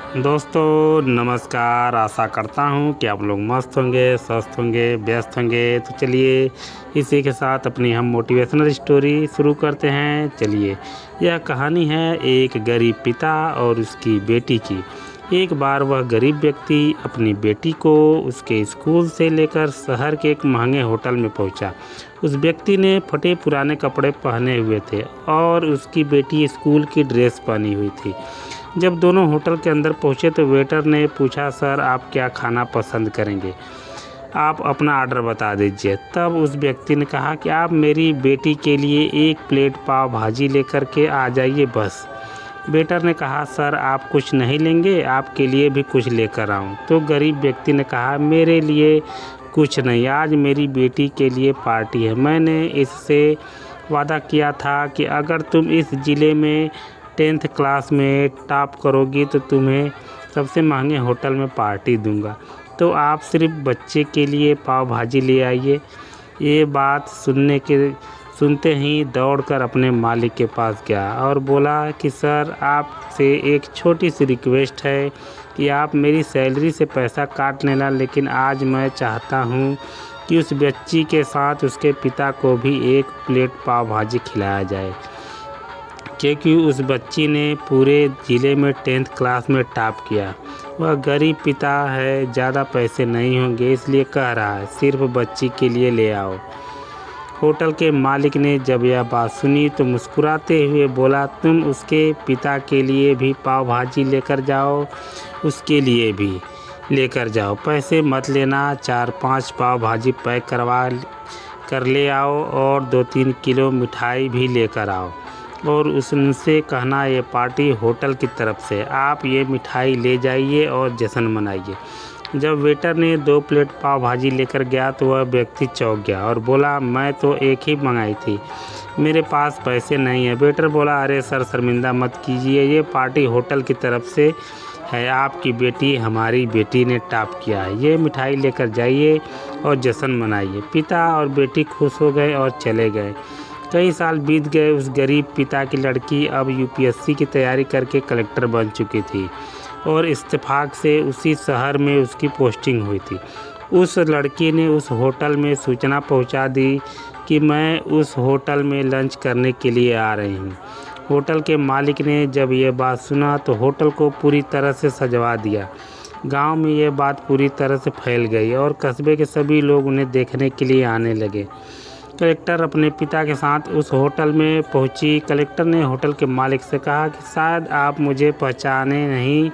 दोस्तों नमस्कार। आशा करता हूँ कि आप लोग मस्त होंगे, स्वस्थ होंगे, व्यस्त होंगे। तो चलिए इसी के साथ अपनी हम मोटिवेशनल स्टोरी शुरू करते हैं। चलिए, यह कहानी है एक गरीब पिता और उसकी बेटी की। एक बार वह गरीब व्यक्ति अपनी बेटी को उसके स्कूल से लेकर शहर के एक महंगे होटल में पहुंचा। उस व्यक्ति ने फटे पुराने कपड़े पहने हुए थे और उसकी बेटी स्कूल की ड्रेस पहनी हुई थी। जब दोनों होटल के अंदर पहुंचे तो वेटर ने पूछा, सर आप क्या खाना पसंद करेंगे? आप अपना ऑर्डर बता दीजिए। तब उस व्यक्ति ने कहा कि आप मेरी बेटी के लिए एक प्लेट पाव भाजी लेकर के आ जाइए बस। वेटर ने कहा, सर आप कुछ नहीं लेंगे, आपके लिए भी कुछ लेकर आऊं? तो गरीब व्यक्ति ने कहा, मेरे लिए कुछ नहीं, आज मेरी बेटी के लिए पार्टी है। मैंने इससे वादा किया था कि अगर तुम इस ज़िले में 10th क्लास में टॉप करोगी तो तुम्हें सबसे महंगे होटल में पार्टी दूंगा। तो आप सिर्फ बच्चे के लिए पाव भाजी ले आइए। ये बात सुनते ही दौड़कर अपने मालिक के पास गया और बोला कि सर आपसे एक छोटी सी रिक्वेस्ट है कि आप मेरी सैलरी से पैसा काट लेना, लेकिन आज मैं चाहता हूँ कि उस बच्ची के साथ उसके पिता को भी एक प्लेट पाव भाजी खिलाया जाए, क्योंकि उस बच्ची ने पूरे ज़िले में 10th क्लास में टॉप किया। वह गरीब पिता है, ज़्यादा पैसे नहीं होंगे, इसलिए कह रहा है सिर्फ बच्ची के लिए ले आओ। होटल के मालिक ने जब यह बात सुनी तो मुस्कुराते हुए बोला, तुम उसके पिता के लिए भी पाव भाजी लेकर जाओ, उसके लिए भी लेकर जाओ, पैसे मत लेना। 4-5 पाव भाजी पैक करवा कर ले आओ और 2-3 किलो मिठाई भी लेकर आओ और उनसे कहना ये पार्टी होटल की तरफ से, आप ये मिठाई ले जाइए और जश्न मनाइए। जब वेटर ने 2 प्लेट पाव भाजी लेकर गया तो वह व्यक्ति चौंक गया और बोला, मैं तो एक ही मंगाई थी, मेरे पास पैसे नहीं है। वेटर बोला, अरे सर शर्मिंदा मत कीजिए, ये पार्टी होटल की तरफ से है, आपकी बेटी हमारी बेटी ने टॉप किया है, ये मिठाई लेकर जाइए और जश्न मनाइए। पिता और बेटी खुश हो गए और चले गए। कई साल बीत गए। उस गरीब पिता की लड़की अब यूपीएससी की तैयारी करके कलेक्टर बन चुकी थी और इत्तेफाक से उसी शहर में उसकी पोस्टिंग हुई थी। उस लड़की ने उस होटल में सूचना पहुंचा दी कि मैं उस होटल में लंच करने के लिए आ रही हूं। होटल के मालिक ने जब यह बात सुना तो होटल को पूरी तरह से सजवा दिया। गांव में यह बात पूरी तरह से फैल गई और कस्बे के सभी लोग उन्हें देखने के लिए आने लगे। कलेक्टर अपने पिता के साथ उस होटल में पहुंची। कलेक्टर ने होटल के मालिक से कहा कि शायद आप मुझे पहचाने नहीं,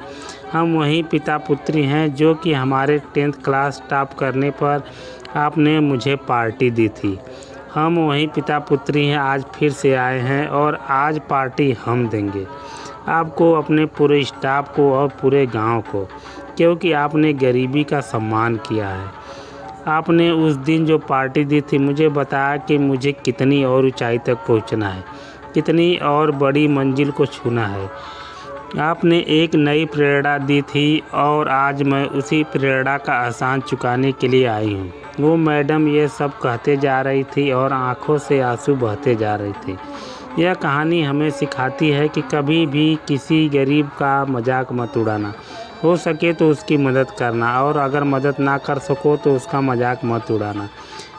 हम वही पिता पुत्री हैं जो कि हमारे 10th क्लास टॉप करने पर आपने मुझे पार्टी दी थी। हम वही पिता पुत्री हैं, आज फिर से आए हैं और आज पार्टी हम देंगे आपको, अपने पूरे स्टाफ को और पूरे गांव को, क्योंकि आपने गरीबी का सम्मान किया है। आपने उस दिन जो पार्टी दी थी, मुझे बताया कि मुझे कितनी और ऊंचाई तक पहुंचना है, कितनी और बड़ी मंजिल को छूना है। आपने एक नई प्रेरणा दी थी और आज मैं उसी प्रेरणा का एहसान चुकाने के लिए आई हूँ। वो मैडम ये सब कहते जा रही थी और आंखों से आंसू बहते जा रहे थे। यह कहानी हमें सिखाती है कि कभी भी किसी गरीब का मजाक मत उड़ाना, हो सके तो उसकी मदद करना और अगर मदद ना कर सको तो उसका मजाक मत उड़ाना,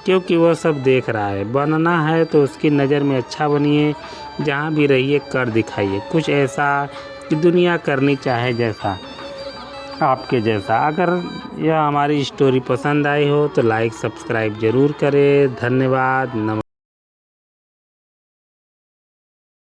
क्योंकि वह सब देख रहा है। बनना है तो उसकी नज़र में अच्छा बनिए, जहाँ भी रहिए कर दिखाइए कुछ ऐसा कि दुनिया करनी चाहे जैसा आपके जैसा। अगर यह हमारी स्टोरी पसंद आई हो तो लाइक सब्सक्राइब ज़रूर करें। धन्यवाद।